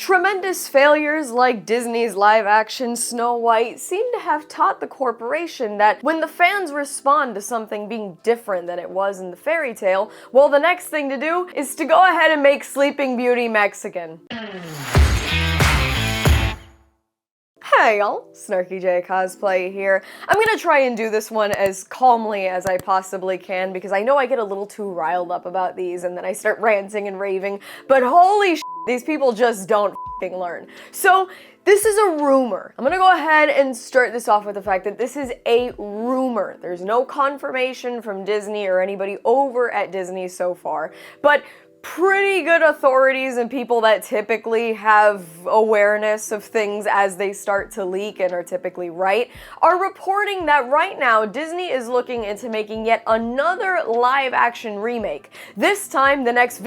Tremendous failures like Disney's live-action Snow White seem to have taught the corporation that when the fans respond to something being different than it was in the fairy tale, well, the next thing to do is to go ahead and make Sleeping Beauty Mexican. Hey y'all, SnarkyJay cosplay here. I'm gonna try and do this one as calmly as I possibly can because I know I get a little too riled up about these and then I start ranting and raving, but holy shit, these people just don't f***ing learn. So, this is a rumor. I'm gonna go ahead and start this off with the fact that this is a rumor. There's no confirmation from Disney or anybody over at Disney so far, but pretty good authorities and people that typically have awareness of things as they start to leak and are typically right, are reporting that right now Disney is looking into making yet another live-action remake. This time, the next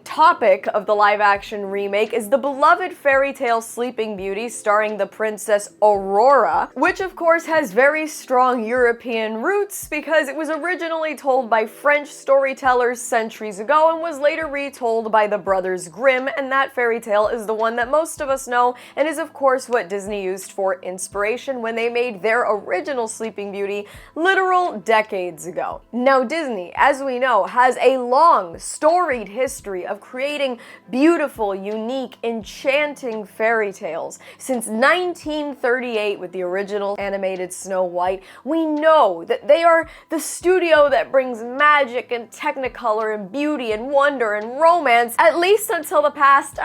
topic of the live-action remake is the beloved fairy tale Sleeping Beauty starring the Princess Aurora, which of course has very strong European roots because it was originally told by French storytellers centuries ago and was later retold by the Brothers Grimm, and that fairy tale is the one that most of us know and is of course what Disney used for inspiration when they made their original Sleeping Beauty literal decades ago. Now Disney, as we know, has a long, storied history of creating beautiful, unique, enchanting fairy tales. Since 1938 with the original animated Snow White, we know that they are the studio that brings magic and technicolor and beauty and wonder and romance, at least until the past,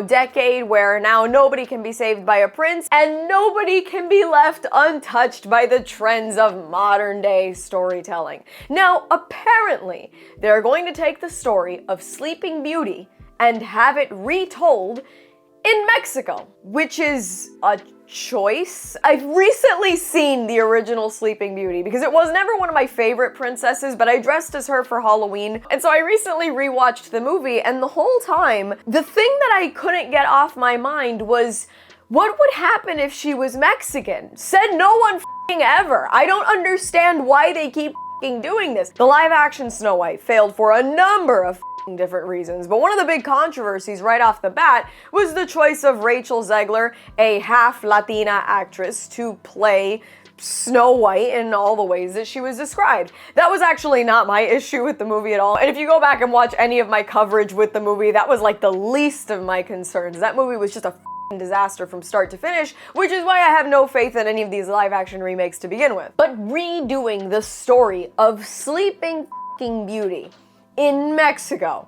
decade, where now nobody can be saved by a prince and nobody can be left untouched by the trends of modern day storytelling. Now, apparently, they're going to take the story of Sleeping Beauty and have it retold in Mexico, which is a choice. I've recently seen the original Sleeping Beauty because it was never one of my favorite princesses, but I dressed as her for Halloween, and so I recently rewatched the movie, and the whole time, the thing that I couldn't get off my mind was, what would happen if she was Mexican? Said no one f***ing ever. I don't understand why they keep f***ing doing this. The live-action Snow White failed for a number of different reasons, but one of the big controversies right off the bat was the choice of Rachel Zegler, a half Latina actress, to play Snow White in all the ways that she was described. That was actually not my issue with the movie at all, and if you go back and watch any of my coverage with the movie, that was like the least of my concerns. That movie was just a disaster from start to finish, which is why I have no faith in any of these live-action remakes to begin with. But redoing the story of Sleeping Beauty in Mexico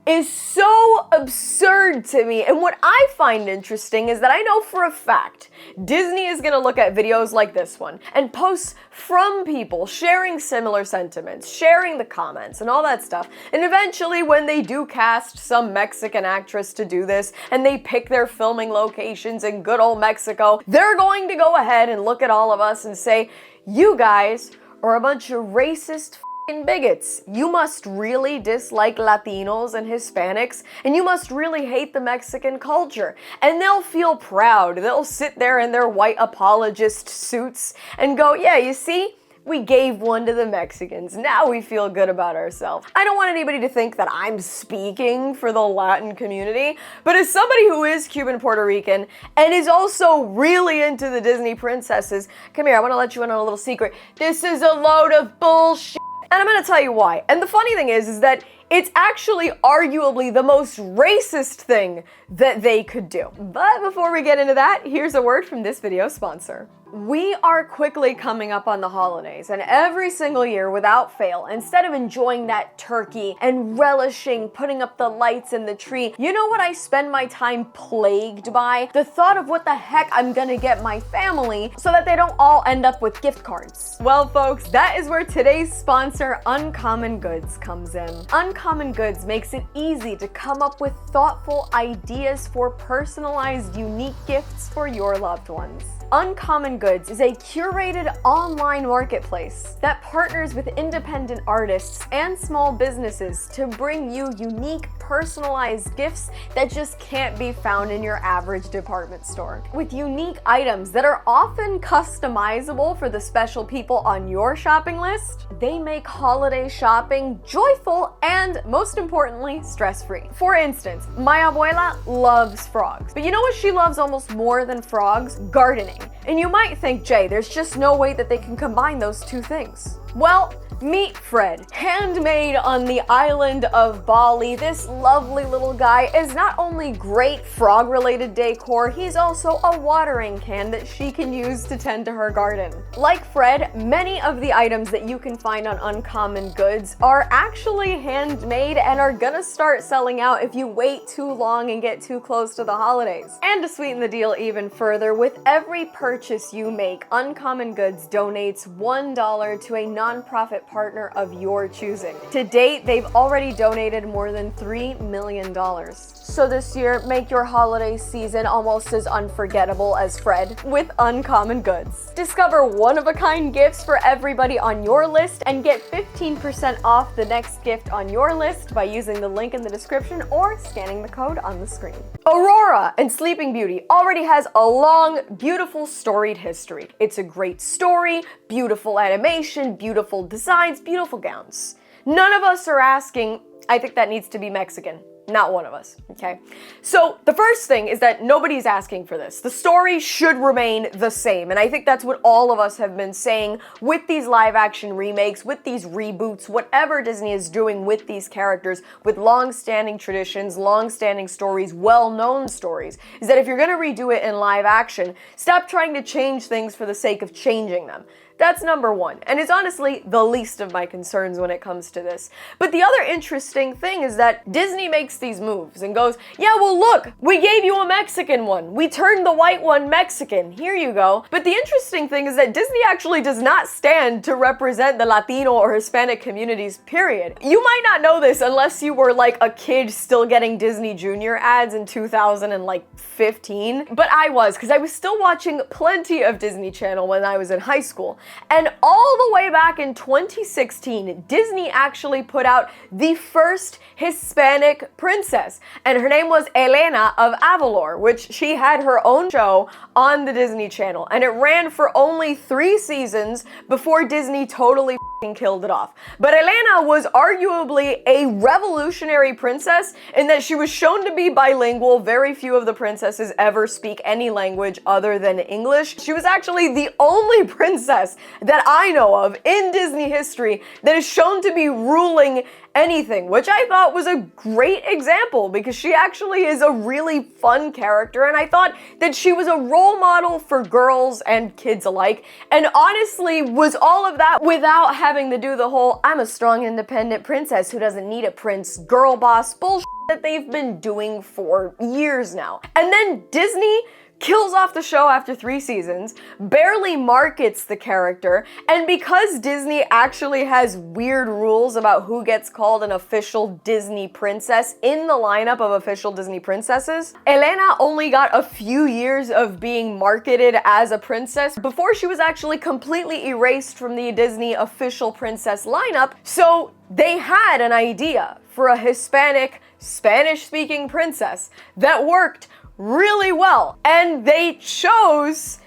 is so absurd to me, and what I find interesting is that I know for a fact Disney is gonna look at videos like this one and posts from people sharing similar sentiments, sharing the comments and all that stuff, and eventually when they do cast some Mexican actress to do this and they pick their filming locations in good old Mexico, they're going to go ahead and look at all of us and say, you guys are a bunch of racist bigots. You must really dislike Latinos and Hispanics, and you must really hate the Mexican culture. And they'll feel proud. They'll sit there in their white apologist suits and go, yeah, you see? We gave one to the Mexicans. Now we feel good about ourselves. I don't want anybody to think that I'm speaking for the Latin community, but as somebody who is Cuban Puerto Rican and is also really into the Disney princesses, come here, I want to let you in on a little secret. This is a load of bullshit. And I'm gonna tell you why. And the funny thing is that it's actually arguably the most racist thing that they could do. But before we get into that, here's a word from this video's sponsor. We are quickly coming up on the holidays, and every single year, without fail, instead of enjoying that turkey and relishing putting up the lights in the tree, you know what I spend my time plagued by? The thought of what the heck I'm gonna get my family so that they don't all end up with gift cards. Well, folks, that is where today's sponsor, Uncommon Goods, comes in. Uncommon Goods makes it easy to come up with thoughtful ideas for personalized, unique gifts for your loved ones. Uncommon Goods is a curated online marketplace that partners with independent artists and small businesses to bring you unique, personalized gifts that just can't be found in your average department store. With unique items that are often customizable for the special people on your shopping list, they make holiday shopping joyful and, most importantly, stress-free. For instance, my abuela loves frogs, but you know what she loves almost more than frogs? Gardening. And you might think, Jay, there's just no way that they can combine those two things. Well, meet Fred. Handmade on the island of Bali, this lovely little guy is not only great frog-related decor, he's also a watering can that she can use to tend to her garden. Like Fred, many of the items that you can find on Uncommon Goods are actually handmade and are gonna start selling out if you wait too long and get too close to the holidays. And to sweeten the deal even further, with every purchase you make, Uncommon Goods donates $1 to a nonprofit partner of your choosing. To date, they've already donated more than $3 million. So this year, make your holiday season almost as unforgettable as Fred with Uncommon Goods. Discover one-of-a-kind gifts for everybody on your list and get 15% off the next gift on your list by using the link in the description or scanning the code on the screen. Aurora and Sleeping Beauty already has a long, beautiful, storied history. It's a great story, beautiful animation, beautiful designs, beautiful gowns. None of us are asking, I think that needs to be Mexican. Not one of us, okay? So the first thing is that nobody's asking for this. The story should remain the same, and I think that's what all of us have been saying with these live action remakes, with these reboots, whatever Disney is doing with these characters, with long-standing traditions, long-standing stories, well-known stories, is that if you're gonna redo it in live action, stop trying to change things for the sake of changing them. That's number one, and it's honestly the least of my concerns when it comes to this. But the other interesting thing is that Disney makes these moves and goes, yeah, well look, we gave you a Mexican one. We turned the white one Mexican. Here you go. But the interesting thing is that Disney actually does not stand to represent the Latino or Hispanic communities, period. You might not know this unless you were like a kid still getting Disney Junior ads in 2015, but I was, because I was still watching plenty of Disney Channel when I was in high school. And all the way back in 2016, Disney actually put out the first Hispanic princess, and her name was Elena of Avalor, which she had her own show on the Disney Channel, and it ran for only 3 seasons before Disney totally killed it off. But Elena was arguably a revolutionary princess in that she was shown to be bilingual. Very few of the princesses ever speak any language other than English. She was actually the only princess that I know of in Disney history that is shown to be ruling anything, which I thought was a great example because she actually is a really fun character, and I thought that she was a role model for girls and kids alike, and honestly was all of that without having to do the whole I'm a strong independent princess who doesn't need a prince girl boss bullshit that they've been doing for years now. And then Disney kills off the show after 3 seasons, barely markets the character, and because Disney actually has weird rules about who gets called an official Disney princess in the lineup of official Disney princesses, Elena only got a few years of being marketed as a princess before she was actually completely erased from the Disney official princess lineup, so they had an idea for a Hispanic, Spanish-speaking princess that worked really well, and they chose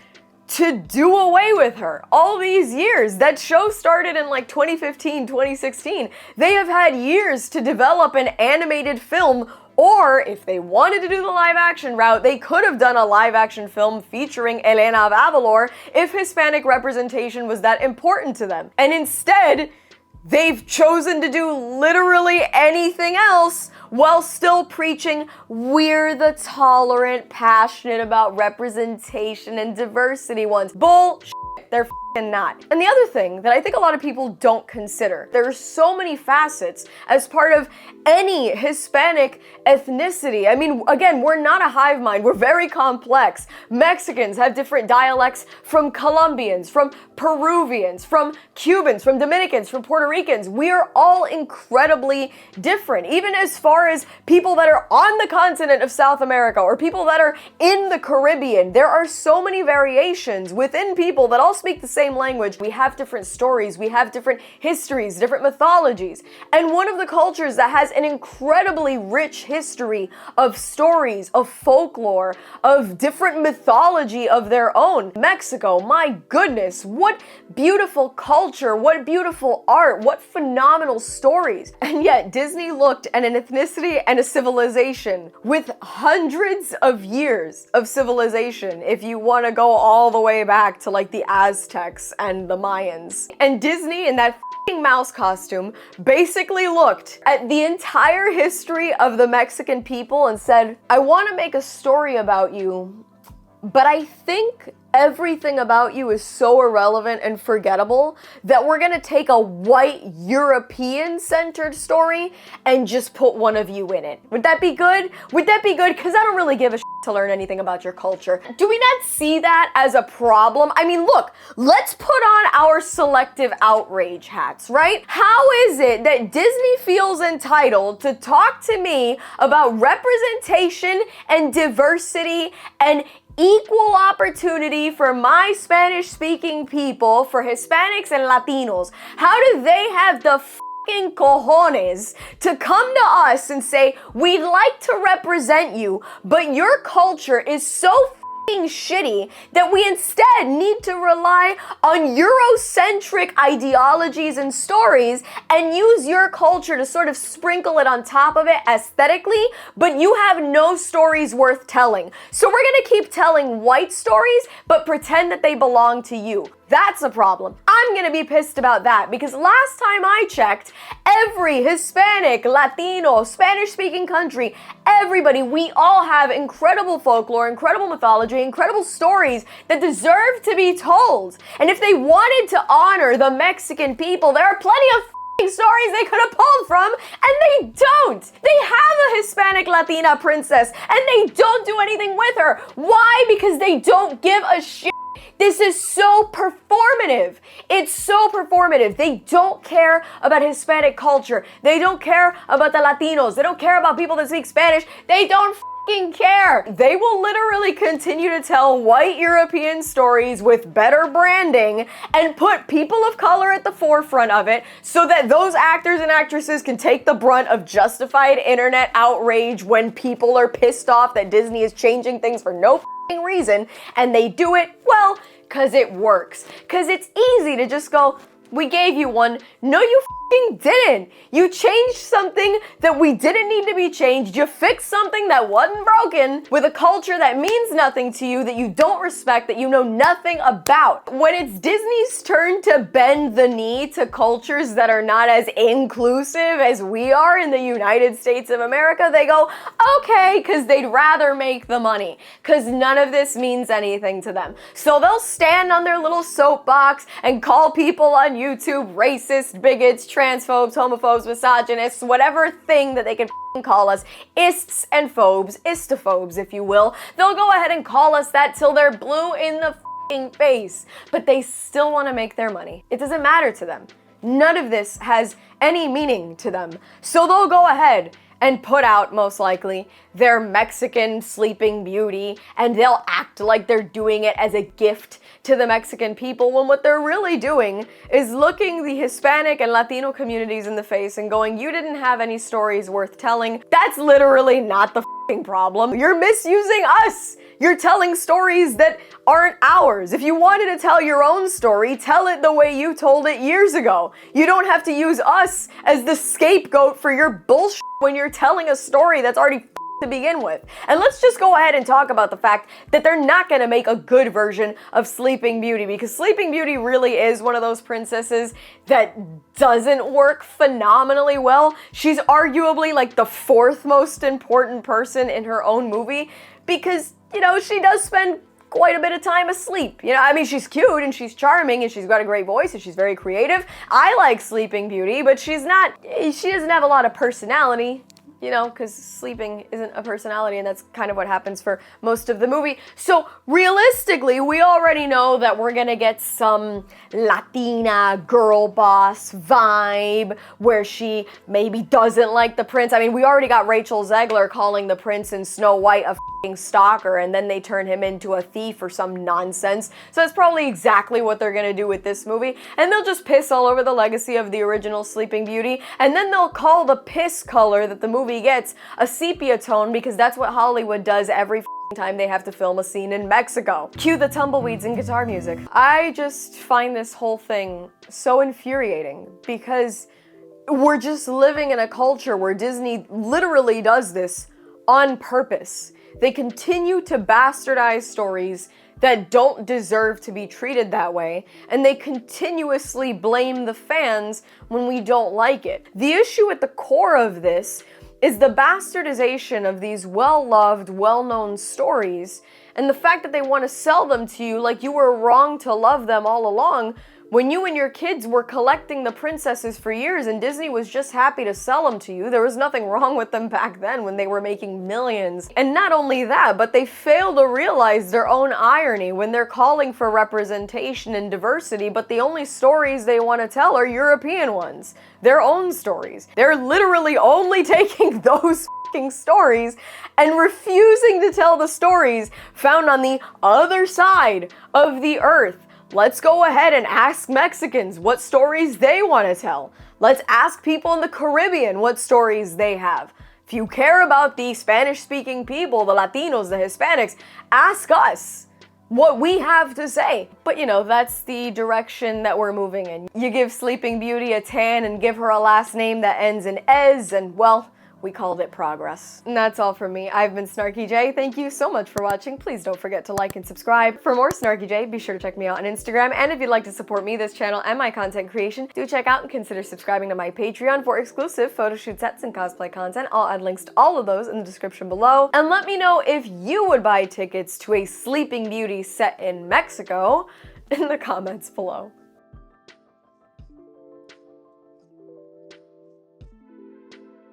to do away with her all these years. That show started in like 2015, 2016. They have had years to develop an animated film, or if they wanted to do the live action route, they could have done a live action film featuring Elena of Avalor if Hispanic representation was that important to them. And instead, they've chosen to do literally anything else while still preaching we're the tolerant, passionate about representation and diversity ones. Bullshit. They're not. And the other thing that I think a lot of people don't consider, there's so many facets as part of any Hispanic ethnicity. I mean, again, we're not a hive mind. We're very complex. Mexicans have different dialects from Colombians, from Peruvians, from Cubans, from Dominicans, from Puerto Ricans. We are all incredibly different. Even as far as people that are on the continent of South America or people that are in the Caribbean, there are so many variations within people that all speak the same language. We have different stories, we have different histories, different mythologies. And one of the cultures that has an incredibly rich history of stories, of folklore, of different mythology of their own, Mexico. My goodness, what beautiful culture, what beautiful art, what phenomenal stories. And yet Disney looked at an ethnicity and a civilization with hundreds of years of civilization, if you want to go all the way back to like the Aztecs and the Mayans. And Disney, in that mouse costume, basically looked at the entire history of the Mexican people and said, I want to make a story about you, but I think everything about you is so irrelevant and forgettable that we're gonna take a white European-centered story and just put one of you in it. Would that be good? Would that be good? Because I don't really give a shit to learn anything about your culture. Do we not see that as a problem? I mean, look, let's put on our selective outrage hats, right? How is it that Disney feels entitled to talk to me about representation and diversity and equal opportunity for my Spanish-speaking people, for Hispanics and Latinos? How do they have the fucking cojones to come to us and say, we'd like to represent you, but your culture is so fucking shitty that we instead need to rely on Eurocentric ideologies and stories and use your culture to sort of sprinkle it on top of it aesthetically, but you have no stories worth telling. So we're gonna keep telling white stories, but pretend that they belong to you. That's a problem. I'm gonna be pissed about that because last time I checked, every Hispanic, Latino, Spanish-speaking country, everybody, we all have incredible folklore, incredible mythology, incredible stories that deserve to be told. And if they wanted to honor the Mexican people, there are plenty of stories they could have pulled from, and they don't. They have a Hispanic Latina princess, and they don't do anything with her. Why? Because they don't give a shit. This is so performative. It's so performative. They don't care about Hispanic culture. They don't care about the Latinos. They don't care about people that speak Spanish. They don't fucking care. They will literally continue to tell white European stories with better branding and put people of color at the forefront of it so that those actors and actresses can take the brunt of justified internet outrage when people are pissed off that Disney is changing things for no reason, and they do it, well, because it works. Because it's easy to just go, we gave you one. No, you didn't. You changed something that we didn't need to be changed. You fixed something that wasn't broken with a culture that means nothing to you, that you don't respect, that you know nothing about. When it's Disney's turn to bend the knee to cultures that are not as inclusive as we are in the United States of America, they go, okay, because they'd rather make the money, because none of this means anything to them. So they'll stand on their little soapbox and call people on YouTube racist, bigots, transphobes, homophobes, misogynists, whatever thing that they can call us, ists and phobes, istophobes, if you will. They'll go ahead and call us that till they're blue in the face, but they still want to make their money. It doesn't matter to them. None of this has any meaning to them. So they'll go ahead and put out, most likely, their Mexican Sleeping Beauty, and they'll act like they're doing it as a gift to the Mexican people, when what they're really doing is looking the Hispanic and Latino communities in the face and going, you didn't have any stories worth telling. That's literally not the problem. You're misusing us. You're telling stories that aren't ours. If you wanted to tell your own story, tell it the way you told it years ago. You don't have to use us as the scapegoat for your bullshit when you're telling a story that's already to begin with. And let's just go ahead and talk about the fact that they're not going to make a good version of Sleeping Beauty, because Sleeping Beauty really is one of those princesses that doesn't work phenomenally well. She's arguably like the fourth most important person in her own movie because, you know, she does spend quite a bit of time asleep. You know, I mean, she's cute and she's charming and she's got a great voice and she's very creative. I like Sleeping Beauty, but she doesn't have a lot of personality. You know, because sleeping isn't a personality, and that's kind of what happens for most of the movie. So realistically, we already know that we're gonna get some Latina girl boss vibe where she maybe doesn't like the prince. I mean, we already got Rachel Zegler calling the prince in Snow White a f***ing stalker, and then they turn him into a thief or some nonsense. So that's probably exactly what they're gonna do with this movie, and they'll just piss all over the legacy of the original Sleeping Beauty, and then they'll call the piss color that the movie gets a sepia tone, because that's what Hollywood does every time they have to film a scene in Mexico. Cue the tumbleweeds and guitar music. I just find this whole thing so infuriating because we're just living in a culture where Disney literally does this on purpose. They continue to bastardize stories that don't deserve to be treated that way, and they continuously blame the fans when we don't like it. The issue at the core of this is the bastardization of these well-loved, well-known stories, and the fact that they want to sell them to you like you were wrong to love them all along, when you and your kids were collecting the princesses for years and Disney was just happy to sell them to you. There was nothing wrong with them back then when they were making millions. And not only that, but they fail to realize their own irony when they're calling for representation and diversity, but the only stories they want to tell are European ones. Their own stories. They're literally only taking those f***ing stories and refusing to tell the stories found on the other side of the earth. Let's go ahead and ask Mexicans what stories they want to tell. Let's ask people in the Caribbean what stories they have. If you care about the Spanish-speaking people, the Latinos, the Hispanics, ask us what we have to say. But you know, that's the direction that we're moving in. You give Sleeping Beauty a tan and give her a last name that ends in "ez," and well, we called it progress. And that's all from me. I've been SnarkyJay. Thank you so much for watching. Please don't forget to like and subscribe. For more SnarkyJay, be sure to check me out on Instagram. And if you'd like to support me, this channel, and my content creation, do check out and consider subscribing to my Patreon for exclusive photo shoot sets and cosplay content. I'll add links to all of those in the description below. And let me know if you would buy tickets to a Sleeping Beauty set in Mexico in the comments below.